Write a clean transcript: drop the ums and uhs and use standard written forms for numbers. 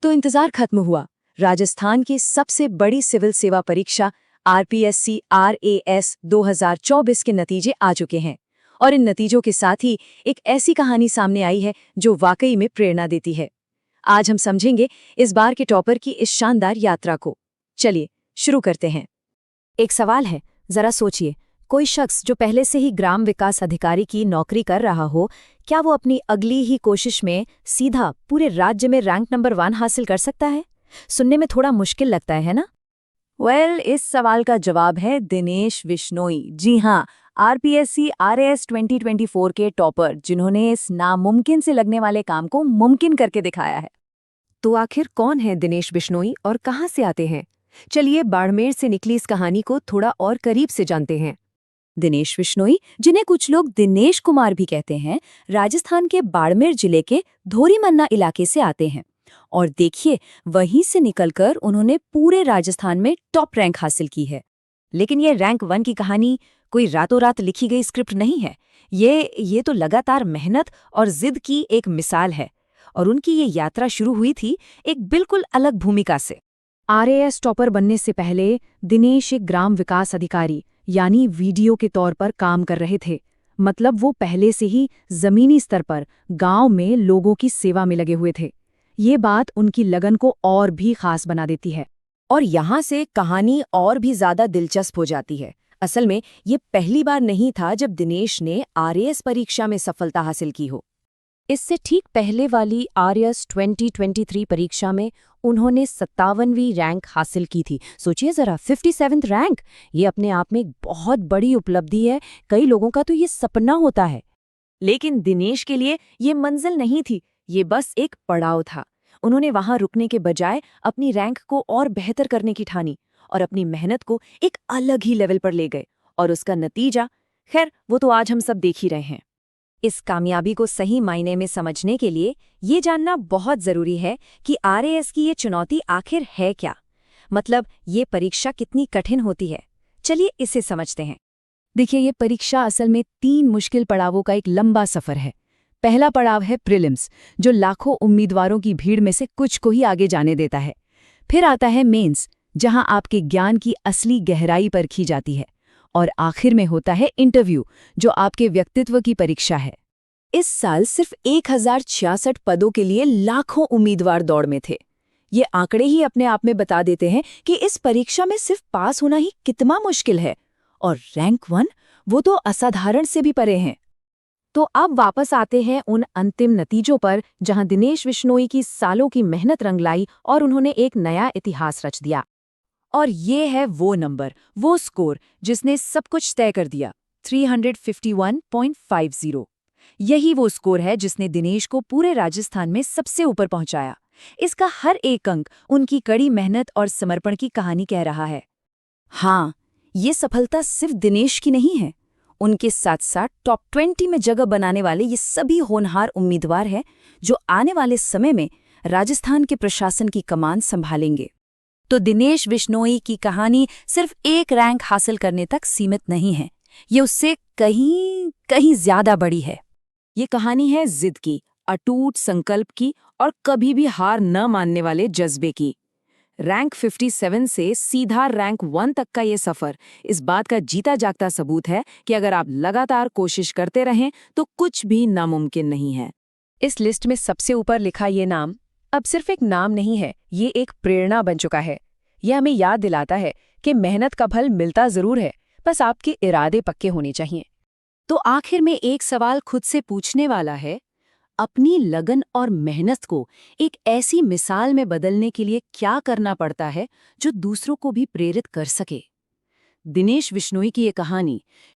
तो इंतजार खत्म हुआ। राजस्थान की सबसे बड़ी सिविल सेवा परीक्षा आरपीएससी आरएएस 2024 के नतीजे आ चुके हैं और इन नतीजों के साथ ही एक ऐसी कहानी सामने आई है जो वाकई में प्रेरणा देती है। आज हम समझेंगे इस बार के टॉपर की इस शानदार यात्रा को। चलिए शुरू करते हैं। एक सवाल है, जरा सोचिए, कोई शख्स जो पहले से ही ग्राम विकास अधिकारी की नौकरी कर रहा हो, क्या वो अपनी अगली ही कोशिश में सीधा पूरे राज्य में रैंक नंबर 1 हासिल कर सकता है? सुनने में थोड़ा मुश्किल लगता है ना? इस सवाल का जवाब है दिनेश बिश्नोई। जी हाँ, आरपीएससी आरएएस 2024 के टॉपर, जिन्होंने इस नामुमकिन से लगने वाले काम को मुमकिन करके दिखाया है। तो आखिर कौन है दिनेश बिश्नोई और कहाँ से आते हैं? चलिए बाड़मेर से निकली इस कहानी को थोड़ा और करीब से जानते हैं। दिनेश बिश्नोई, जिन्हें कुछ लोग दिनेश कुमार भी कहते हैं, राजस्थान के बाड़मेर जिले के धोरीमन्ना इलाके से आते हैं। और देखिए, वहीं से निकलकर उन्होंने पूरे राजस्थान में टॉप रैंक हासिल की है। लेकिन ये रैंक 1 की कहानी कोई रातों रात लिखी गई स्क्रिप्ट नहीं है। ये तो लगातार मेहनत और जिद की एक मिसाल है। और उनकी ये यात्रा शुरू हुई थी एक बिल्कुल अलग भूमिका से। आरएएस टॉपर बनने से पहले दिनेश एक ग्राम विकास अधिकारी यानी वीडीओ के तौर पर काम कर रहे थे। मतलब वो पहले से ही जमीनी स्तर पर गांव में लोगों की सेवा में लगे हुए थे। ये बात उनकी लगन को और भी खास बना देती है। और यहाँ से कहानी और भी ज्यादा दिलचस्प हो जाती है। असल में ये पहली बार नहीं था जब दिनेश ने आरएएस परीक्षा में सफलता हासिल की हो। इससे ठीक पहले वाली आरएएस 2023 परीक्षा में उन्होंने 57वीं रैंक हासिल की थी। सोचिए जरा, 57th रैंक! ये अपने आप में एक बहुत बड़ी उपलब्धि है। कई लोगों का तो ये सपना होता है। लेकिन दिनेश के लिए ये मंजिल नहीं थी, ये बस एक पड़ाव था। उन्होंने वहां रुकने के बजाय अपनी रैंक को और बेहतर करने की ठानी और अपनी मेहनत को एक अलग ही लेवल पर ले गए। और उसका नतीजा, खैर, वो तो आज हम सब देख ही रहे हैं। इस कामयाबी को सही मायने में समझने के लिए ये जानना बहुत जरूरी है कि आरएएस की ये चुनौती आखिर है क्या। मतलब ये परीक्षा कितनी कठिन होती है। चलिए इसे समझते हैं। देखिए, ये परीक्षा असल में 3 मुश्किल पड़ावों का एक लंबा सफर है। पहला पड़ाव है प्रीलिम्स, जो लाखों उम्मीदवारों की भीड़ में से कुछ को ही आगे जाने देता है। फिर आता है मेंस, जहां आपके ज्ञान की असली गहराई परखी जाती है। और आखिर में होता है इंटरव्यू, जो आपके व्यक्तित्व की परीक्षा है। इस साल सिर्फ 1066 पदों के लिए लाखों उम्मीदवार दौड़ में थे। ये आंकड़े ही अपने आप में बता देते हैं कि इस परीक्षा में सिर्फ पास होना ही कितना मुश्किल है। और रैंक 1, वो तो असाधारण से भी परे हैं। तो अब वापस आते हैं उन अंतिम नतीजों पर, जहां दिनेश बिश्नोई की सालों की मेहनत रंग लाई और उन्होंने एक नया इतिहास रच दिया। और ये है वो नंबर, वो स्कोर जिसने सब कुछ तय कर दिया, 351.50। यही वो स्कोर है जिसने दिनेश को पूरे राजस्थान में सबसे ऊपर पहुंचाया। इसका हर एक अंक उनकी कड़ी मेहनत और समर्पण की कहानी कह रहा है। हाँ, ये सफलता सिर्फ दिनेश की नहीं है। उनके साथ साथ टॉप 20 में जगह बनाने वाले ये सभी होनहार उम्मीदवार हैं, जो आने वाले समय में राजस्थान के प्रशासन की कमान संभालेंगे। तो दिनेश बिश्नोई की कहानी सिर्फ एक रैंक हासिल करने तक सीमित नहीं है। ये उससे कहीं ज्यादा बड़ी है। ये कहानी है जिद की, अटूट संकल्प की और कभी भी हार न मानने वाले जज्बे की। रैंक 57 से सीधा रैंक 1 तक का ये सफर इस बात का जीता जागता सबूत है कि अगर आप लगातार कोशिश करते रहें तो कुछ भी नामुमकिन नहीं है। इस लिस्ट में सबसे ऊपर लिखा ये नाम अब सिर्फ एक नाम नहीं है, ये एक प्रेरणा बन चुका है। यह हमें याद दिलाता है कि मेहनत का फल मिलता जरूर है, बस आपके इरादे पक्के होने चाहिए। तो आखिर में एक सवाल खुद से पूछने वाला है, अपनी लगन और मेहनत को एक ऐसी मिसाल में बदलने के लिए क्या करना पड़ता है जो दूसरों को भी प्रेरित कर सके। दिनेश बिश्नोई की ये कहानी